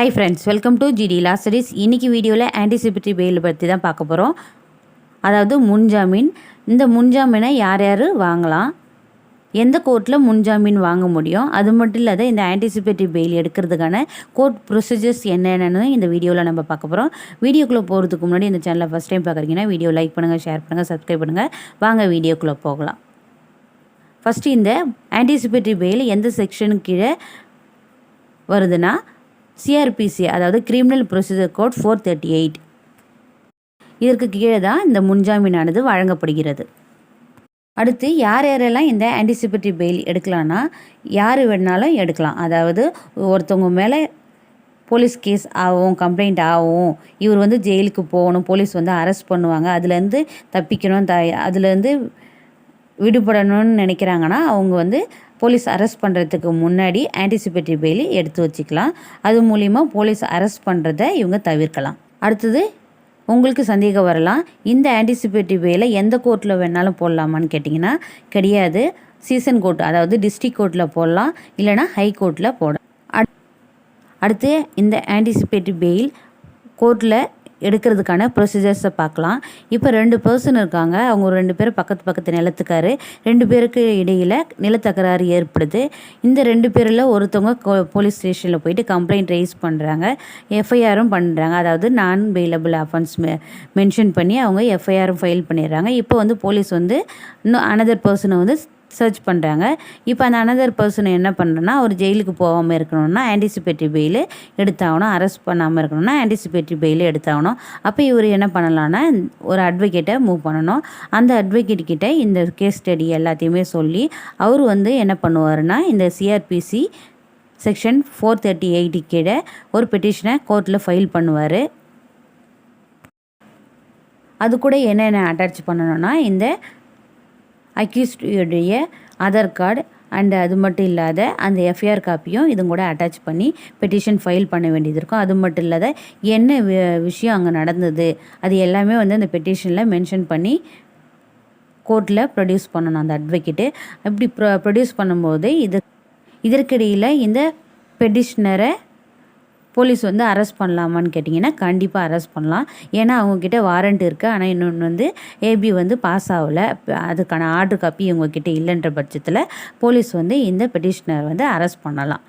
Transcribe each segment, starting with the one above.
Hi friends, welcome to GD Law Studies. இன்னைக்கு வீடியோவில் anticipatory fail பற்றி தான் பார்க்க போகிறோம். அதாவது முன்ஜாமீன். இந்த முன்ஜாமீனை யார் யார் வாங்கலாம், எந்த கோர்ட்டில் முன்ஜாமீன் வாங்க முடியும், அது மட்டும் இல்லாத இந்த ஆன்டிசிபேட்டரி பெயில் எடுக்கிறதுக்கான கோர்ட் ப்ரொசீஜர்ஸ் என்னென்னு இந்த வீடியோவில் நம்ம பார்க்க போகிறோம். வீடியோக்குள்ளே போகிறதுக்கு முன்னாடி இந்த சேனலை ஃபஸ்ட் டைம் பார்க்குறீங்கன்னா வீடியோ லைக் பண்ணுங்கள், ஷேர் பண்ணுங்கள், சப்ஸ்கிரைப் பண்ணுங்கள். வாங்க வீடியோக்குள்ளே போகலாம். ஃபஸ்ட்டு இந்த ஆன்டிசிபேட்டரி பெயில் எந்த செக்ஷனுக்கு கீழே வருதுன்னா CRPC, அதாவது கிரிமினல் ப்ரொசீஜர் கோட் 438. இதற்கு கீழே தான் இந்த முன்ஜாமீனானது வழங்கப்படுகிறது. அடுத்து யார் யாரெல்லாம் இந்த ஆன்டிசிபேட்டரி பெயில் எடுக்கலான்னா, யார் வேணாலும் எடுக்கலாம். அதாவது ஒருத்தவங்க மேலே போலீஸ் கேஸ் ஆகும், கம்ப்ளைண்ட் ஆகும், இவர் ஜெயிலுக்கு போகணும், போலீஸ் அரெஸ்ட் பண்ணுவாங்க, அதுலேருந்து தப்பிக்கணும், அதுலேருந்து விடுபடணும்னு நினைக்கிறாங்கன்னா அவங்க போலீஸ் அரெஸ்ட் பண்ணுறதுக்கு முன்னாடி ஆன்டிசிபேட்டரி பெயில் எடுத்து வச்சுக்கலாம். அது மூலிமா போலீஸ் அரெஸ்ட் பண்ணுறதை இவங்க தவிர்க்கலாம். அடுத்தது உங்களுக்கு சந்தேகம் வரலாம், இந்த ஆன்டிசிபேட்டரி பெயிலை எந்த கோர்ட்டில் வேணாலும் போடலாமான்னு கேட்டிங்கன்னா கிடையாது. சீசன் கோர்ட், அதாவது டிஸ்ட்ரிக்ட் கோர்ட்டில் போடலாம், இல்லைனா ஹை கோர்ட்டில் போட. அடுத்து இந்த ஆன்டிசிபேட்டரி பெயில் கோர்ட்டில் எடுக்கிறதுக்கான ப்ரொசீஜர்ஸை பார்க்கலாம். இப்போ 2 பர்சன் இருக்காங்க, அவங்க 2 பேர் பக்கத்து நிலத்துக்காரு, 2 பேருக்கு இடையில் நிலத்தகராறு ஏற்படுது. இந்த 2 பேரில் ஒருத்தவங்க போலீஸ் ஸ்டேஷனில் போயிட்டு கம்ப்ளைண்ட் ரைஸ் பண்ணுறாங்க, எஃப்ஐஆரும் பண்ணுறாங்க. அதாவது நான் பெயிலபிள் அஃபென்ஸ் மென்ஷன் பண்ணி அவங்க எஃப்ஐஆரும் ஃபைல் பண்ணிடுறாங்க. இப்போ போலீஸ் இன்னும் அனதர் பர்சனை சர்ச் பண்ணுறாங்க. இப்போ அந்த அனதர் பர்சன் என்ன பண்ணுறேன்னா, அவர் ஜெயிலுக்கு போகாமல் இருக்கணும்னா ஆன்டிசிபேட்டரி பெயில் எடுத்தாகணும், அரெஸ்ட் பண்ணாமல் இருக்கணும்னா ஆன்டிசிபேட்டரி பெயில் எடுத்தாகணும். அப்போ இவர் என்ன பண்ணலான்னா, ஒரு அட்வொகேட்டை மூவ் பண்ணணும். அந்த அட்வொகேட் கிட்ட இந்த கேஸ் ஸ்டடி எல்லாத்தையுமே சொல்லி அவர் என்ன பண்ணுவாருன்னா, இந்த CRPC செக்ஷன் 438 கீழே ஒரு பெட்டிஷனை கோர்ட்டில் ஃபைல் பண்ணுவார். அது கூட என்னென்ன அட்டாச் பண்ணணும்னா, இந்த அக்யூஸ்டுடைய ஆதார் கார்டு அண்ட் அது மட்டும் இல்லாத அந்த எஃப்ஐஆர் காப்பியும் இதுவும் கூட அட்டாச் பண்ணி பெட்டிஷன் ஃபைல் பண்ண வேண்டியது இருக்கும். அது மட்டும் இல்லாத என்ன விஷயம் அங்கே நடந்தது அது எல்லாமே அந்த பெட்டிஷனில் மென்ஷன் பண்ணி கோர்ட்டில் ப்ரொடியூஸ் பண்ணணும் அந்த அட்வொகேட்டு. அப்படி ப்ரொடியூஸ் பண்ணும்போது இதற்கிடையில் இந்த பெட்டிஷனரை போலீஸ் அரெஸ்ட் பண்ணலாமான்னு கேட்டிங்கன்னா கண்டிப்பாக அரெஸ்ட் பண்ணலாம். ஏன்னா அவங்கக்கிட்ட வாரண்ட் இருக்குது, ஆனால் இன்னொன்று ஏபி பாஸ் ஆகலை, அதுக்கான ஆர்டர் காப்பி இவங்கக்கிட்ட இல்லைன்ற பட்சத்தில் போலீஸ் இந்த பெட்டிஷனர் அரெஸ்ட் பண்ணலாம்.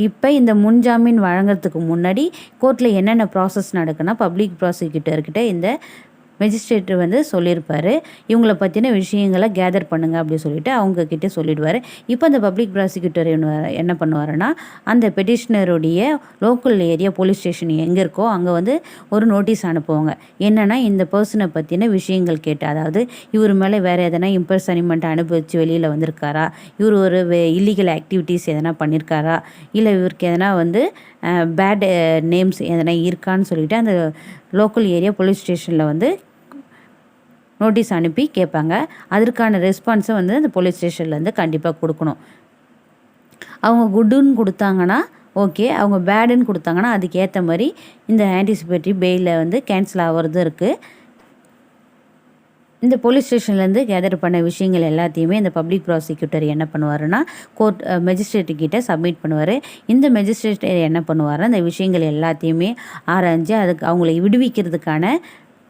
இப்போ இந்த முன்ஜாமீன் வழங்குறதுக்கு முன்னாடி கோர்ட்டில் என்னென்ன ப்ராசஸ் நடக்குன்னா, பப்ளிக் ப்ராசிக்யூட்டர்கிட்ட இந்த மெஜிஸ்ட்ரேட்டர் சொல்லியிருப்பார், இவங்கள பற்றின விஷயங்களை கேதர் பண்ணுங்கள் அப்படி சொல்லிவிட்டு அவங்கக்கிட்ட சொல்லிடுவார். இப்போ அந்த பப்ளிக் ப்ராசிக்யூட்டர் என்ன பண்ணுவாருன்னா, அந்த பெட்டிஷனருடைய லோக்கல் ஏரியா போலீஸ் ஸ்டேஷன் எங்கே இருக்கோ அங்கே ஒரு நோட்டீஸ் அனுப்புவாங்க. என்னென்னா இந்த பர்சனை பற்றின விஷயங்கள் கேட்டு, அதாவது இவர் மேலே வேறு எதனா இம்பர்சனிமெண்ட் அனுபவித்து வெளியில் வந்திருக்காரா, இவர் ஒரு இல்லீகல் ஆக்டிவிட்டீஸ் எதனா பண்ணியிருக்காரா, இல்லை இவருக்கு எதனா பேட் நேம்ஸ் எதனா இருக்கான்னு சொல்லிவிட்டு அந்த லோக்கல் ஏரியா போலீஸ் ஸ்டேஷனில் நோட்டீஸ் அனுப்பி கேட்பாங்க. அதற்கான ரெஸ்பான்ஸை அந்த போலீஸ் ஸ்டேஷன்லேருந்து கண்டிப்பாக கொடுக்கணும். அவங்க குட்டுன்னு கொடுத்தாங்கன்னா ஓகே, அவங்க பேடுன்னு கொடுத்தாங்கன்னா அதுக்கேற்ற மாதிரி இந்த ஆன்டிசிபேட்டரி பெயிலில் கேன்சல் ஆகிறதும் இருக்குது. இந்த போலீஸ் ஸ்டேஷன்லேருந்து கேதர் பண்ண விஷயங்கள் எல்லாத்தையுமே இந்த பப்ளிக் ப்ராசிக்யூட்டர் என்ன பண்ணுவாருன்னா கோர்ட் மெஜிஸ்ட்ரேட்டுக்கிட்ட சப்மிட் பண்ணுவார். இந்த மெஜிஸ்ட்ரேட் என்ன பண்ணுவார், அந்த விஷயங்கள் எல்லாத்தையுமே ஆராய்ஞ்சு அதுக்கு அவங்களை விடுவிக்கிறதுக்கான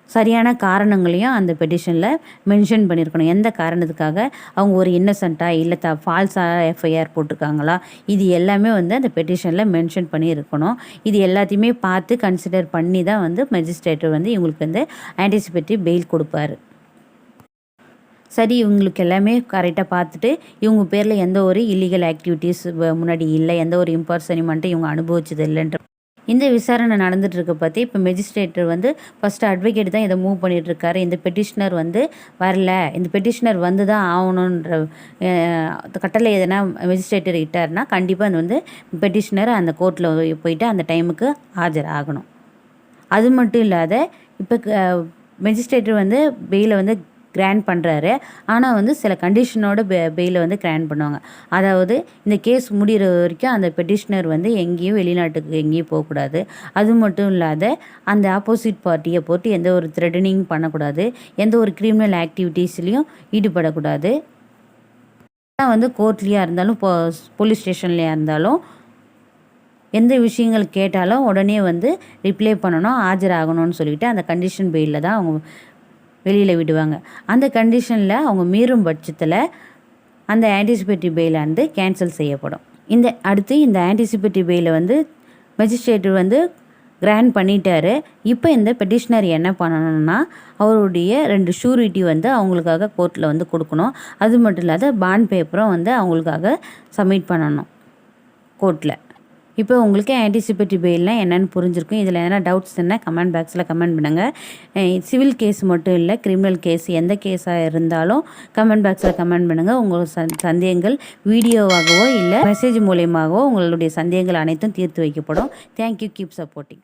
சரியான காரணங்களையும் அந்த பெட்டிஷனில் மென்ஷன் பண்ணியிருக்கணும். எந்த காரணத்துக்காக அவங்க ஒரு இன்னசென்ட்டாக இல்லை ஃபால்ஸாக எஃப்ஐஆர் போட்டிருக்காங்களா, இது எல்லாமே அந்த பெட்டிஷனில் மென்ஷன் பண்ணி இருக்கணும். இது எல்லாத்தையுமே பார்த்து கன்சிடர் பண்ணி தான் மெஜிஸ்ட்ரேட்டர் இவங்களுக்கு ஆன்டிசிபேட்டரி பெயில் கொடுப்பாரு. சரி, இவங்களுக்கு எல்லாமே கரெக்டாக பார்த்துட்டு இவங்க பேரில் எந்த ஒரு இல்லீகல் ஆக்டிவிட்டீஸ் முன்னாடி இல்லை, எந்த ஒரு இம்பர்சனிமெண்ட்டும் இவங்க அனுபவிச்சது இல்லைன்ற இந்த விசாரணை நடந்துகிட்டு இருக்க பற்றி இப்போ மெஜிஸ்ட்ரேட்டர் ஃபஸ்ட்டு அட்வொகேட் தான் இதை மூவ் பண்ணிகிட்ருக்காரு. இந்த பெட்டிஷனர் வரல, இந்த பெட்டிஷனர் தான் ஆகணுன்ற கட்டளை எதனா மெஜிஸ்ட்ரேட்டர் இட்டார்னா கண்டிப்பாக பெட்டிஷனர் அந்த கோர்ட்டில் போயிட்டு அந்த டைமுக்கு ஆஜராகணும். அது மட்டும் இல்லாத இப்போ மெஜிஸ்ட்ரேட்டர் பெயிலை கிராண்ட் பண்ணுறாரு, ஆனால் சில கண்டிஷனோட பெயிலை கிராண்ட் பண்ணுவாங்க. அதாவது இந்த கேஸ் முடிகிற வரைக்கும் அந்த பெட்டிஷனர் எங்கேயும் வெளிநாட்டுக்கு எங்கேயும் போகக்கூடாது. அது மட்டும் இல்லாத அந்த ஆப்போசிட் பார்ட்டியை போட்டு எந்த ஒரு த்ரெட்டனிங் பண்ணக்கூடாது, எந்த ஒரு கிரிமினல் ஆக்டிவிட்டீஸ்லேயும் ஈடுபடக்கூடாது. கோர்ட்லேயா இருந்தாலும் போலீஸ் ஸ்டேஷன்லேயா இருந்தாலும் எந்த விஷயங்கள் கேட்டாலும் உடனே வந்து ரிப்ளை பண்ணணும், ஆஜராகணும்னு சொல்லிட்டு அந்த கண்டிஷன் பெயிலில் தான் அவங்க வெளியில் விடுவாங்க. அந்த கண்டிஷனில் அவங்க மீறும் பட்சத்தில் அந்த ஆன்டிசிபேட்டரி பெயில் வந்து கேன்சல் செய்யப்படும். அடுத்து இந்த ஆன்டிசிபேட்டரி பெயிலை வந்து மெஜிஸ்ட்ரேட் வந்து கிராண்ட் பண்ணிட்டாரு. இப்போ இந்த பெட்டிஷனர் என்ன பண்ணணும்னா அவருடைய 2 ஷூரிட்டி வந்து அவங்களுக்காக கோர்ட்டில் வந்து கொடுக்கணும். அது மட்டும் இல்லாத பாண்ட் பேப்பரும் வந்து அவங்களுக்காக சப்மிட் பண்ணணும் கோர்ட்டில். இப்போ உங்களுக்கு ஆன்டிசிபேட்டரி பெயில்னால் என்னென்னு புரிஞ்சிருக்கும். இதில் எதனா டவுட்ஸ் இருந்தால் கமெண்ட் பாக்ஸில் கமெண்ட் பண்ணுங்கள். சிவில் கேஸ் மட்டும் இல்லை, கிரிமினல் கேஸ் எந்த கேஸாக இருந்தாலும் கமெண்ட் பாக்ஸில் கமெண்ட் பண்ணுங்கள். உங்கள் சந்தேகங்கள் வீடியோவாகவோ இல்லை மெசேஜ் மூலயமாகவோ உங்களுடைய சந்தேகங்கள் அனைத்தும் தீர்த்து வைக்கப்படும். தேங்க்யூ. Keep supporting.